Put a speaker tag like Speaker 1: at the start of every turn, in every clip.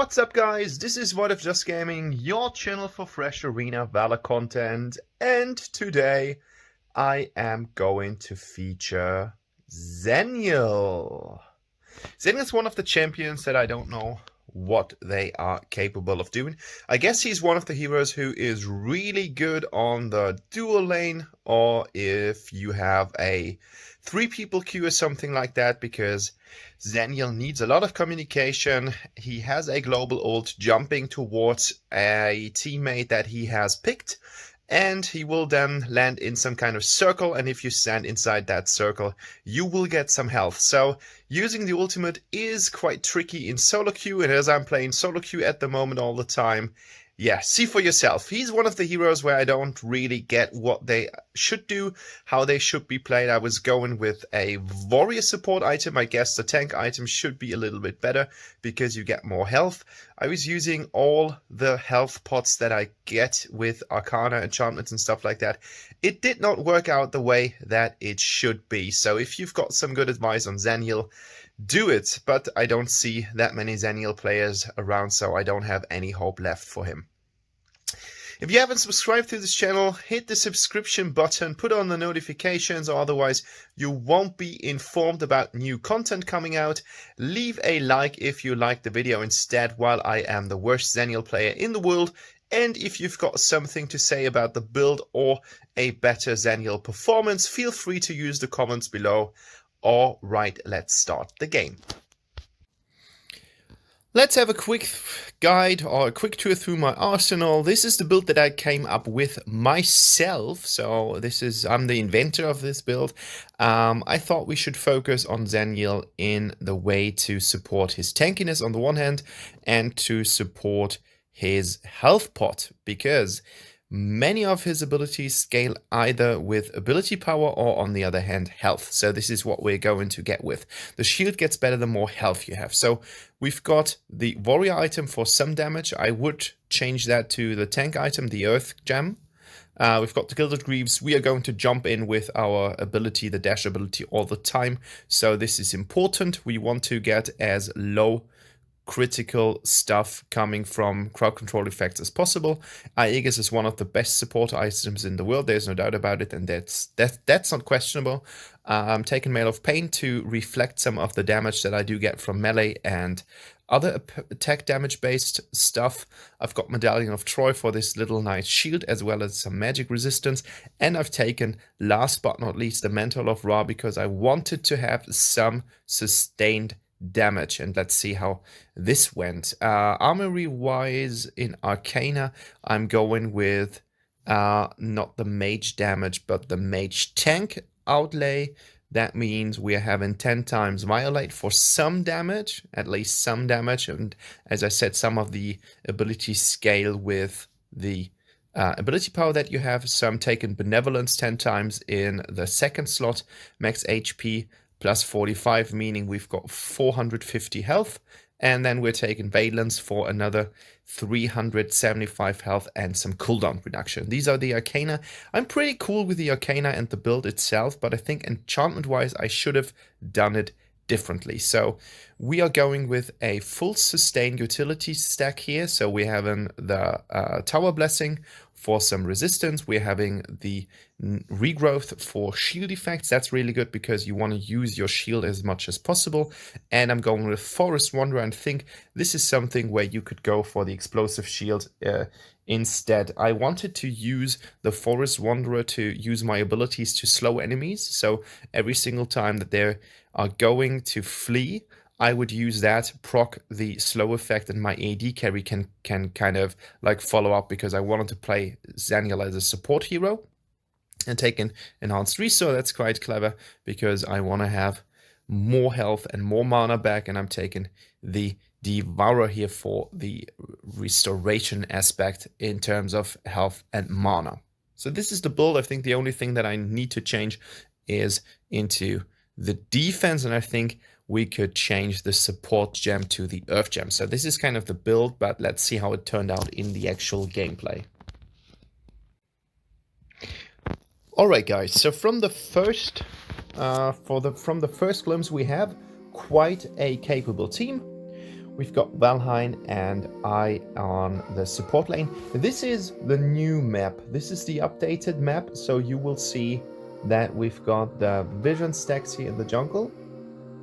Speaker 1: What's up guys, this is What If Just Gaming, your channel for fresh arena Valor content, and today I am going to feature Xeniel. Xeniel is one of the champions that I don't know what they are capable of doing. I guess he's one of the heroes who is really good on the dual lane, or if you have a 3 people queue or something like that, because Xeniel needs a lot of communication. He has a global ult jumping towards a teammate that he has picked, and he will then land in some kind of circle, and if you stand inside that circle, you will get some health. So using the ultimate is quite tricky in solo queue, and as I'm playing solo queue at the moment all the time, yeah, see for yourself. He's one of the heroes where I don't really get what they should do, how they should be played. I was going with a warrior support item. I guess the tank item should be a little bit better because you get more health. I was using all the health pots that I get with Arcana, enchantments and stuff like that. It did not work out the way that it should be. So if you've got some good advice on Xeniel, do it. But I don't see that many Xeniel players around, so I don't have any hope left for him. If you haven't subscribed to this channel, hit the subscription button, put on the notifications, or otherwise you won't be informed about new content coming out. Leave a like if you liked the video instead, while I am the worst Xeniel player in the world. And if you've got something to say about the build or a better Xeniel performance, feel free to use the comments below. Alright, let's start the game. Let's have a quick guide or a quick tour through my arsenal. This is the build that I came up with myself. So I'm the inventor of this build. I thought we should focus on Xeniel in the way to support his tankiness on the one hand and to support his health pot, because many of his abilities scale either with ability power or, on the other hand, health. So this is what we're going to get with. The shield gets better the more health you have. So we've got the warrior item for some damage. I would change that to the tank item, the earth gem. We've got the Gilded Greaves. We are going to jump in with our ability, the dash ability, all the time. So this is important. We want to get as low critical stuff coming from crowd control effects as possible. Aegis is one of the best support items in the world, there's no doubt about it, and that's not questionable. I'm taking Mail of Pain to reflect some of the damage that I do get from melee and other attack damage based stuff. I've got Medallion of Troy for this little nice shield, as well as some magic resistance, and I've taken, last but not least, the Mantle of Ra because I wanted to have some sustained damage. And let's see how this went. Armory wise, in Arcana, I'm going with not the mage damage but the mage tank outlay. That means we're having 10 times Violate for some damage, at least some damage, and as I said, some of the abilities scale with the ability power that you have. So I'm taking Benevolence 10 times in the second slot, max HP plus 45, meaning we've got 450 health. And then we're taking Valence for another 375 health and some cooldown reduction. These are the Arcana. I'm pretty cool with the Arcana and the build itself, but I think enchantment-wise I should have done it differently. So we are going with a full sustained utility stack here. So we're having the Tower Blessing for some resistance. We're having the regrowth for shield effects. That's really good because you want to use your shield as much as possible. And I'm going with Forest Wanderer, and think this is something where you could go for the explosive shield instead. I wanted to use the Forest Wanderer to use my abilities to slow enemies. So every single time that they are going to flee, I would use that, proc the slow effect, and my AD carry can kind of like follow up, because I wanted to play Xeniel as a support hero and take an enhanced restore. That's quite clever because I want to have more health and more mana back, and I'm taking the Devourer here for the restoration aspect in terms of health and mana. So this is the build. I think the only thing that I need to change is into the defense, and I think we could change the support gem to the earth gem. So this is kind of the build, but let's see how it turned out in the actual gameplay. Alright guys, so from the first glimpse we have quite a capable team. We've got Valheim and I on the support lane. This is the new map. This is the updated map, so you will see that we've got the vision stacks here in the jungle.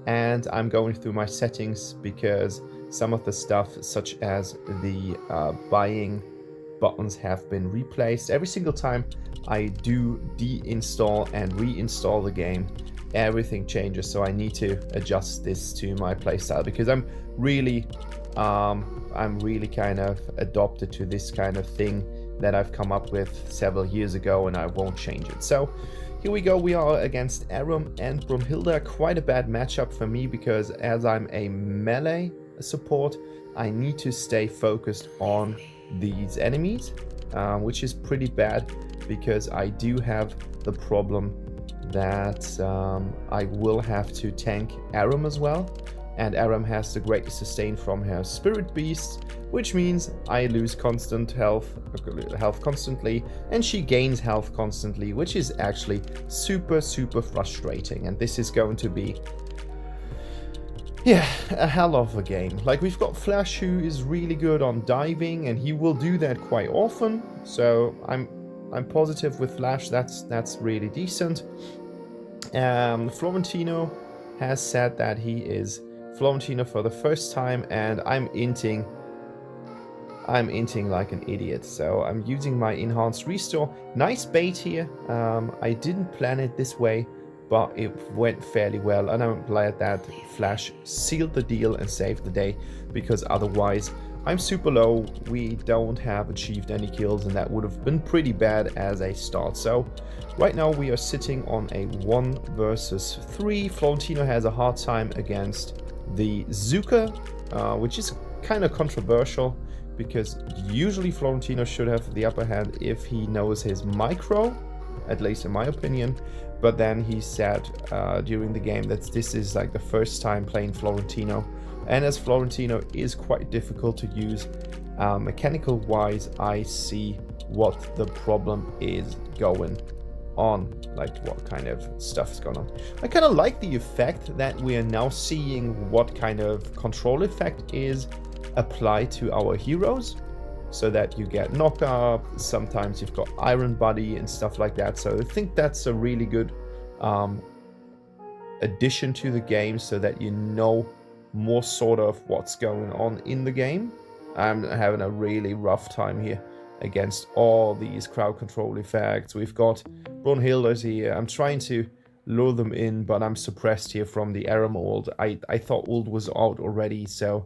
Speaker 1: And I'm going through my settings because some of the stuff, such as the buying buttons, have been replaced. Every single time I do deinstall and reinstall the game, everything changes, so I need to adjust this to my playstyle because I'm really kind of adopted to this kind of thing that I've come up with several years ago, and I won't change it. So here we go. We are against Aram and Brunhilde. Quite a bad matchup for me because as I'm a melee support, I need to stay focused on these enemies, which is pretty bad because I do have the problem that I will have to tank Aram as well, and Aram has the great sustain from her spirit beasts, which means I lose constant health constantly, and she gains health constantly, which is actually super frustrating. And this is going to be, yeah, a hell of a game. Like, we've got Flash, who is really good on diving, and he will do that quite often, so I'm positive with Flash. That's really decent. Florentino has said that he is Florentino for the first time, and I'm inting like an idiot, so I'm using my enhanced restore. Nice bait here. I didn't plan it this way, but it went fairly well, and I'm glad that Flash sealed the deal and saved the day, because otherwise I'm super low. We don't have achieved any kills, and that would have been pretty bad as a start. So right now we are sitting on a 1 versus 3. Florentino has a hard time against the Zuka, which is kind of controversial because usually Florentino should have the upper hand if he knows his micro, at least in my opinion. But then he said during the game that this is like the first time playing Florentino, and as Florentino is quite difficult to use mechanical wise, I see what the problem is going on, like what kind of stuff is going on. I kind of like the effect that we are now seeing what kind of control effect is applied to our heroes, so that you get knock up, sometimes you've got Iron Body and stuff like that. So I think that's a really good addition to the game, so that you know more sort of what's going on in the game. I'm having a really rough time here against all these crowd control effects. We've got Brunhilde's here. I'm trying to lure them in, but I'm suppressed here from the Aram ult. I thought ult was out already, so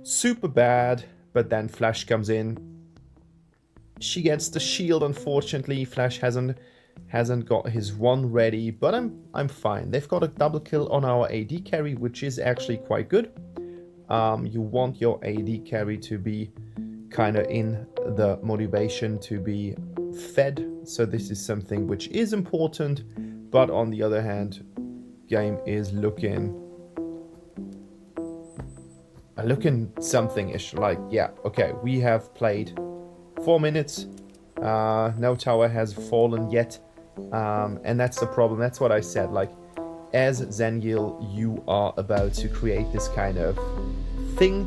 Speaker 1: super bad. But then Flash comes in. She gets the shield, unfortunately. Flash hasn't got his one ready, but I'm fine. They've got a double kill on our AD carry, which is actually quite good. You want your AD carry to be kind of in the motivation to be fed, so this is something which is important. But on the other hand, game is looking something-ish. Like, yeah, okay, we have played 4 minutes. No tower has fallen yet. And that's the problem. That's what I said. Like, as Xeniel, you are about to create this kind of thing.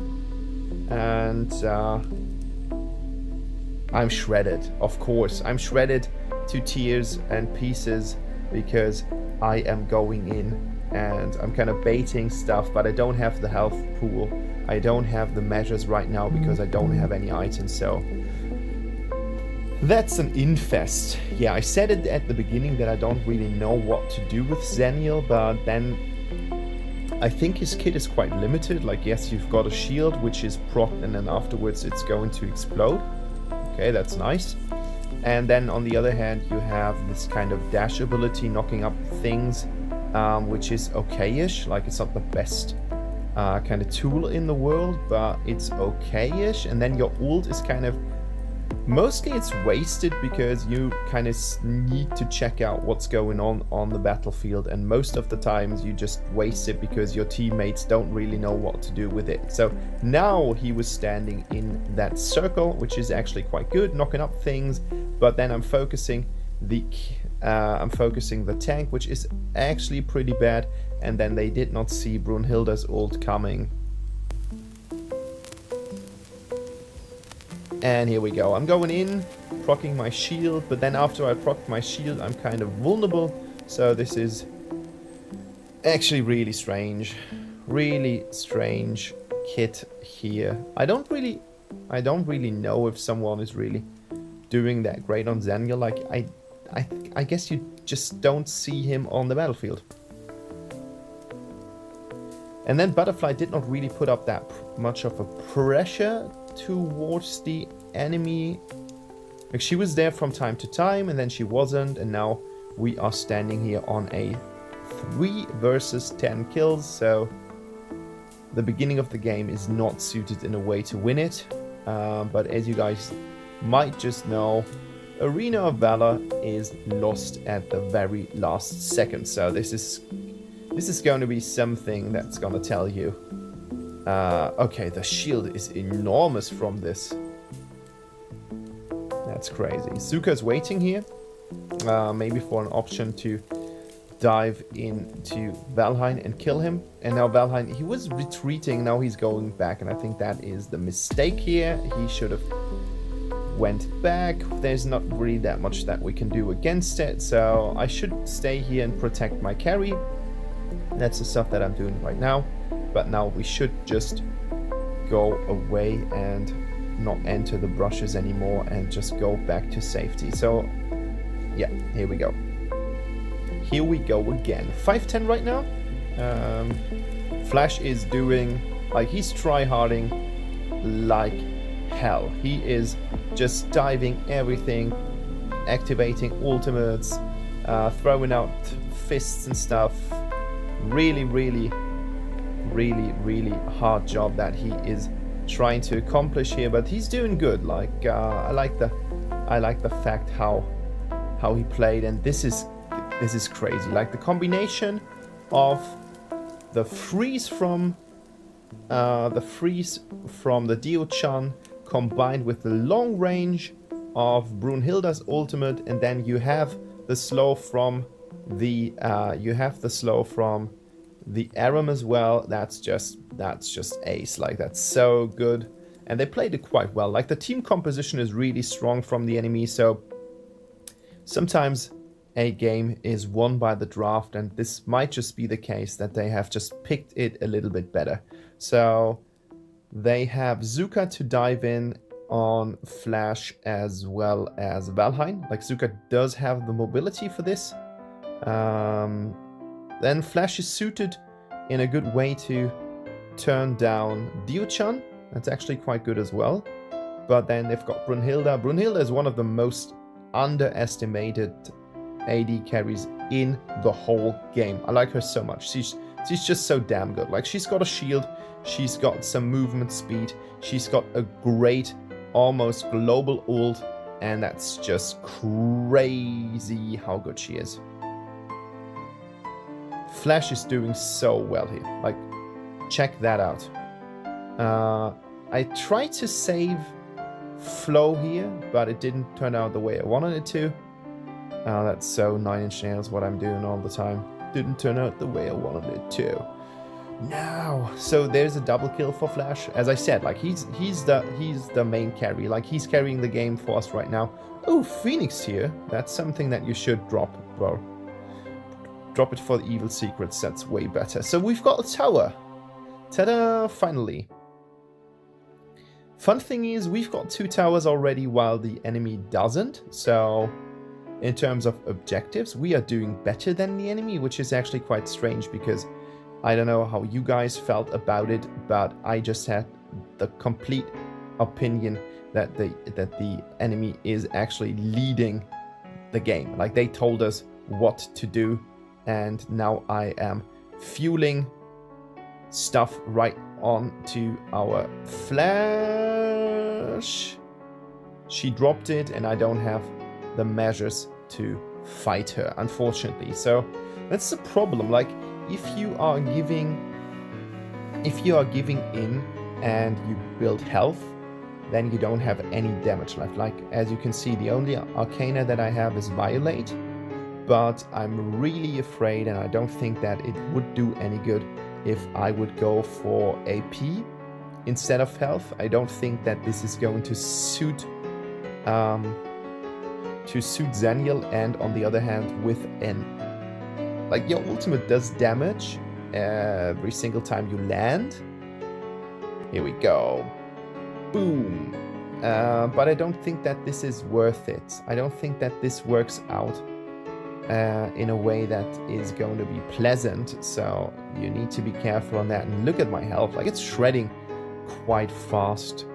Speaker 1: And I'm shredded, of course. I'm shredded to tears and pieces because I am going in and I'm kind of baiting stuff, but I don't have the health pool. I don't have the measures right now because I don't have any items, so that's an infest. Yeah, I said it at the beginning that I don't really know what to do with Xeniel, but then I think his kit is quite limited. Like, yes, you've got a shield, which is procced, and then afterwards it's going to explode. Okay, that's nice. And then on the other hand, you have this kind of dash ability, knocking up things, which is okay-ish. Like, it's not the best kind of tool in the world, but it's okay-ish. And then your ult is kind of, mostly it's wasted because you kind of need to check out what's going on the battlefield, and most of the times you just waste it because your teammates don't really know what to do with it. So now he was standing in that circle, which is actually quite good, knocking up things, but then I'm focusing the tank, which is actually pretty bad, and then they did not see Brunhilde's ult coming. And here we go. I'm going in, proccing my shield, but then after I proc my shield, I'm kind of vulnerable. So this is actually really strange. Really strange kit here. I don't really know if someone is really doing that great on Xeniel. Like, I guess you just don't see him on the battlefield. And then Butterfly did not really put up that much of a pressure towards the enemy. Like, she was there from time to time, and then she wasn't, and now we are standing here on a 3 versus 10 kills, so the beginning of the game is not suited in a way to win it. But as you guys might just know, Arena of Valor is lost at the very last second, so this is going to be something that's going to tell you. Okay, the shield is enormous from this. That's crazy. Zuka's waiting here, maybe for an option to dive into Valheim and kill him. And now Valheim, he was retreating, now he's going back, and I think that is the mistake here. He should have went back. There's not really that much that we can do against it, so I should stay here and protect my carry. That's the stuff that I'm doing right now. But now we should just go away and not enter the brushes anymore and just go back to safety. So yeah, here we go. Here we go again. 510 right now. Flash is doing, like, he's try-harding like hell. He is just diving everything, activating ultimates, throwing out fists and stuff. Really hard job that he is trying to accomplish here, but he's doing good. Like, I like the fact how he played, and this is crazy. Like, the combination of the freeze from the Dio-chan combined with the long range of Brunhilde's ultimate, and then you have the slow from the Aram as well. That's just ace. Like, that's so good, and they played it quite well. Like, the team composition is really strong from the enemy, so sometimes a game is won by the draft, and this might just be the case that they have just picked it a little bit better. So they have Zuka to dive in on Flash as well as Valheim. Like, Zuka does have the mobility for this. Then Flash is suited in a good way to turn down Dio-chan. That's actually quite good as well. But then they've got Brunhilde. Brunhilde is one of the most underestimated AD carries in the whole game. I like her so much. She's just so damn good. Like, she's got a shield, she's got some movement speed, she's got a great, almost global ult, and that's just crazy how good she is. Flash is doing so well here. Like, check that out. I tried to save flow here, but it didn't turn out the way I wanted it to. That's so 9 Inch Nails what I'm doing all the time. Didn't turn out the way I wanted it to. No. So there's a double kill for Flash. As I said, like, he's the main carry. Like, he's carrying the game for us right now. Oh, Phoenix here. That's something that you should drop, bro. Drop it for the evil secrets. That's way better. So we've got a tower. Ta-da! Finally. Fun thing is, we've got 2 towers already while the enemy doesn't. So in terms of objectives, we are doing better than the enemy, which is actually quite strange because I don't know how you guys felt about it, but I just had the complete opinion that the enemy is actually leading the game. Like, they told us what to do, and now I am fueling stuff right on to our Flash. She dropped it, and I don't have the measures to fight her, unfortunately. So that's the problem. Like, if you are giving in and you build health, then you don't have any damage left. Like, as you can see, the only Arcana that I have is Violate, but I'm really afraid, and I don't think that it would do any good if I would go for AP instead of health. I don't think that this is going to suit Xeniel, and on the other hand, with like your ultimate does damage every single time you land. Here we go. Boom. But I don't think that this is worth it. I don't think that this works out in a way that is going to be pleasant. So you need to be careful on that. And look at my health. Like, it's shredding quite fast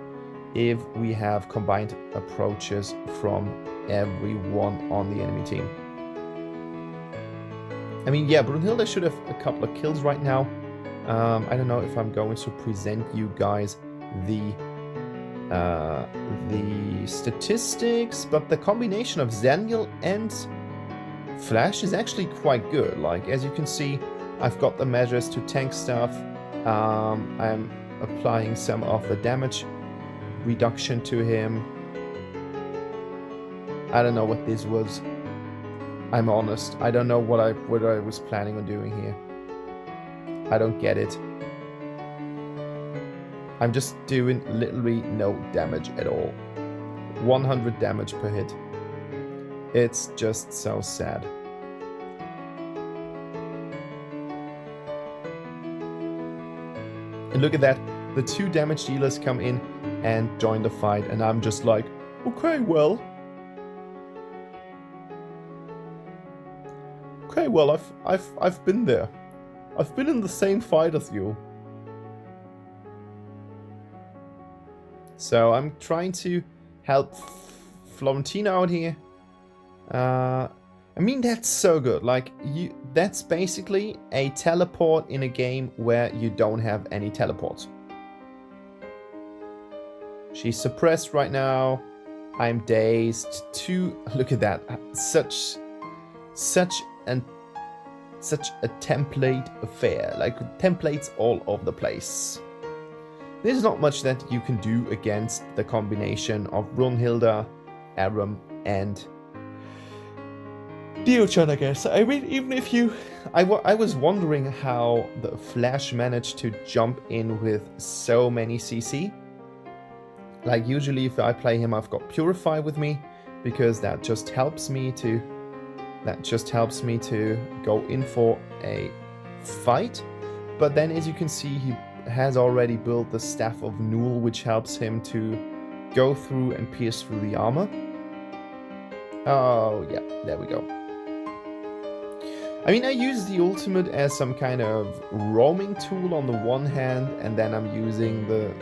Speaker 1: if we have combined approaches from everyone on the enemy team. I mean, yeah, Brunhilde should have a couple of kills right now. I don't know if I'm going to present you guys the statistics, but the combination of Xeniel and Flash is actually quite good. Like, as you can see, I've got the measures to tank stuff. I'm applying some of the damage reduction to him. I don't know what this was. I'm honest. I don't know what I was planning on doing here. I don't get it. I'm just doing literally no damage at all. 100 damage per hit. It's just so sad. And look at that. The 2 damage dealers come in and join the fight, and I'm just like, okay, well, I've been there. I've been in the same fight as you. So I'm trying to help Flammulina out here. I mean, that's so good. Like, that's basically a teleport in a game where you don't have any teleports. She's suppressed right now. I'm dazed. Look at that. Such a template affair. Like, templates all over the place. There's not much that you can do against the combination of Brunhilde, Aram, and Diochan, I guess. I mean, even if you... I was wondering how the Flash managed to jump in with so many CC. Like, usually if I play him, I've got Purify with me, because that just helps me to... go in for a fight. But then, as you can see, he has already built the Staff of Nul, which helps him to go through and pierce through the armor. Oh, yeah, there we go. I mean, I use the ultimate as some kind of roaming tool on the one hand, and then I'm using the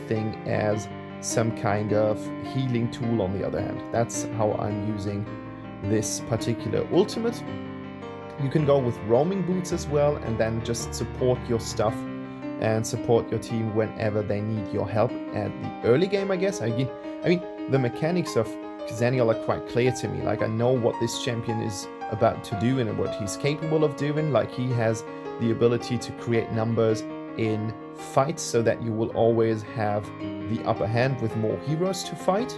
Speaker 1: thing as some kind of healing tool on the other hand. That's how I'm using this particular ultimate. You can go with roaming boots as well, and then just support your stuff and support your team whenever they need your help at the early game, I guess. I mean, the mechanics of Xeniel are quite clear to me. Like, I know what this champion is about to do and what he's capable of doing. Like, he has the ability to create numbers in fights so that you will always have the upper hand with more heroes to fight.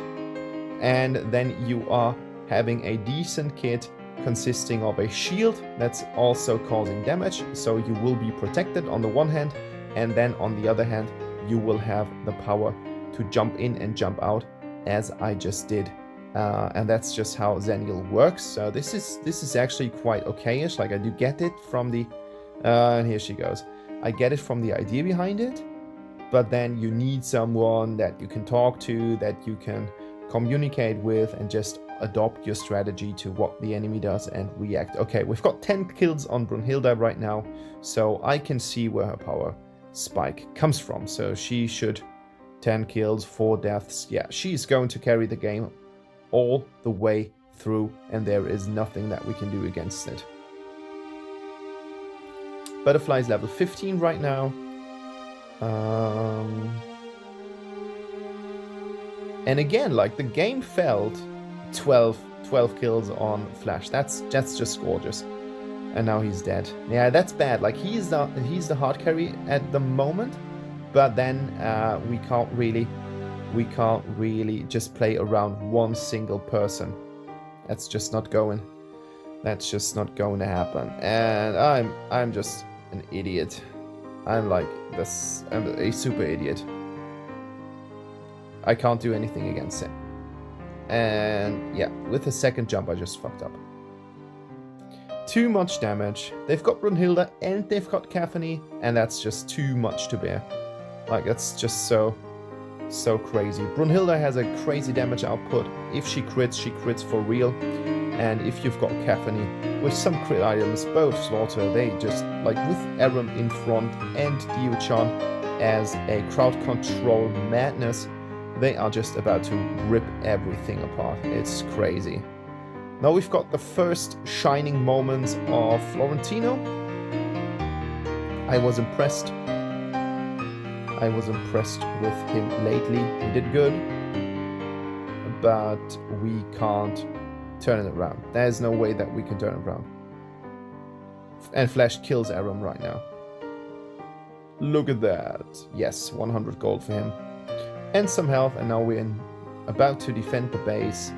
Speaker 1: And then you are having a decent kit consisting of a shield that's also causing damage, so you will be protected on the one hand, and then on the other hand you will have the power to jump in and jump out, as I just did. And that's just how Xeniel works. So this is actually quite okayish. Like, I do get it from the and here she goes. I get it from the idea behind it, but then you need someone that you can talk to, that you can communicate with, and just adopt your strategy to what the enemy does and react. Okay, we've got 10 kills on Brunhilde right now, so I can see where her power spike comes from. So she should 10 kills, 4 deaths. Yeah, she's going to carry the game all the way through, and there is nothing that we can do against it. Butterfly's level 15 right now. And again, like, the game felt 12 kills on Flash. That's just gorgeous. And now he's dead. Yeah, that's bad. Like, he's the hard carry at the moment, but then we can't really just play around one single person. That's just not going to happen. And I'm just an idiot. I'm like this. I'm a super idiot. I can't do anything against him. And yeah, with the second jump, I just fucked up. Too much damage. They've got Brunhilde and they've got Caphany, and that's just too much to bear. Like, that's just so crazy. Brunhilde has a crazy damage output. If she crits for real. And if you've got Caphany with some crit items, both Slaughter, they just, like with Aram in front and Diochan as a crowd control madness, they are just about to rip everything apart. It's crazy. Now we've got the first shining moments of Florentino. I was impressed. I was impressed with him lately. He did good. But we can't turn it around. There's no way that we can turn it around. And Flash kills Aram right now. Look at that. Yes, 100 gold for him. And some health, and now we're about to defend the base.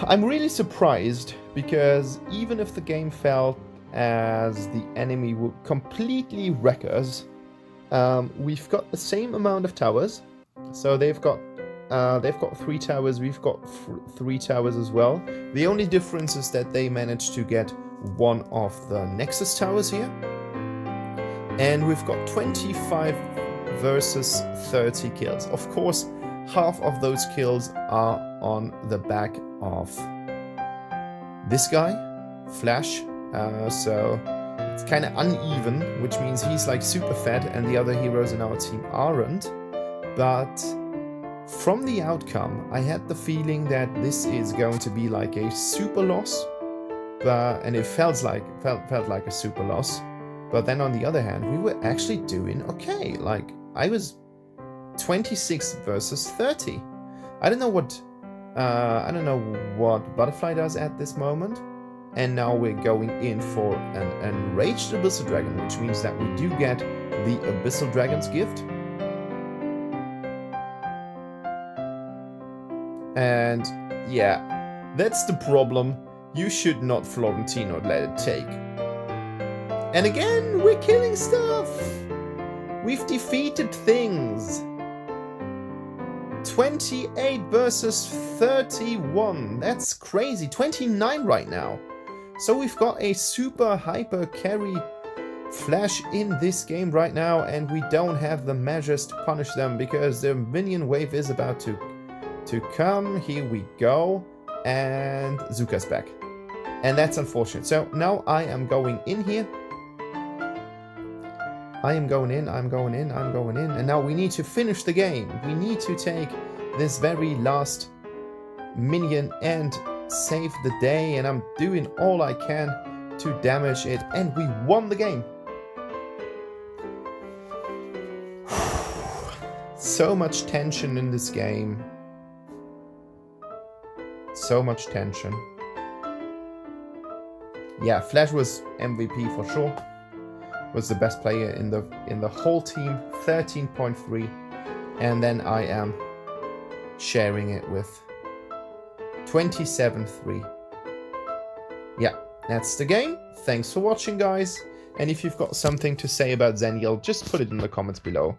Speaker 1: I'm really surprised, because even if the game felt as the enemy would completely wreck us, we've got the same amount of towers. So they've got 3 towers, we've got 3 towers as well. The only difference is that they managed to get one of the Nexus towers here. And we've got 25 versus 30 kills. Of course, half of those kills are on the back of this guy, Flash. So it's kind of uneven, which means he's like super fat and the other heroes in our team aren't. But from the outcome, I had the feeling that this is going to be like a super loss. And it felt like a super loss. But then on the other hand, we were actually doing okay. Like, I was 26 versus 30. I don't know what Butterfly does at this moment. And now we're going in for an enraged Abyssal Dragon, which means that we do get the Abyssal Dragon's gift. And yeah, that's the problem. You should not Florentino let it take. And again, we're killing stuff. We've defeated things. 28 versus 31. That's crazy. 29 right now. So we've got a super hyper carry Flash in this game right now, and we don't have the measures to punish them because the minion wave is about to come. Here we go. And Zuka's back. And that's unfortunate. So now I am going in here. I am going in, I'm going in, I'm going in. And now we need to finish the game. We need to take this very last minion and save the day. And I'm doing all I can to damage it. And we won the game. So much tension in this game. So much tension. Yeah, Flash was MVP for sure. Was the best player in the whole team, 13.3, and then I am sharing it with 27.3. Yeah, that's the game. Thanks for watching, guys. And if you've got something to say about Xeniel, just put it in the comments below.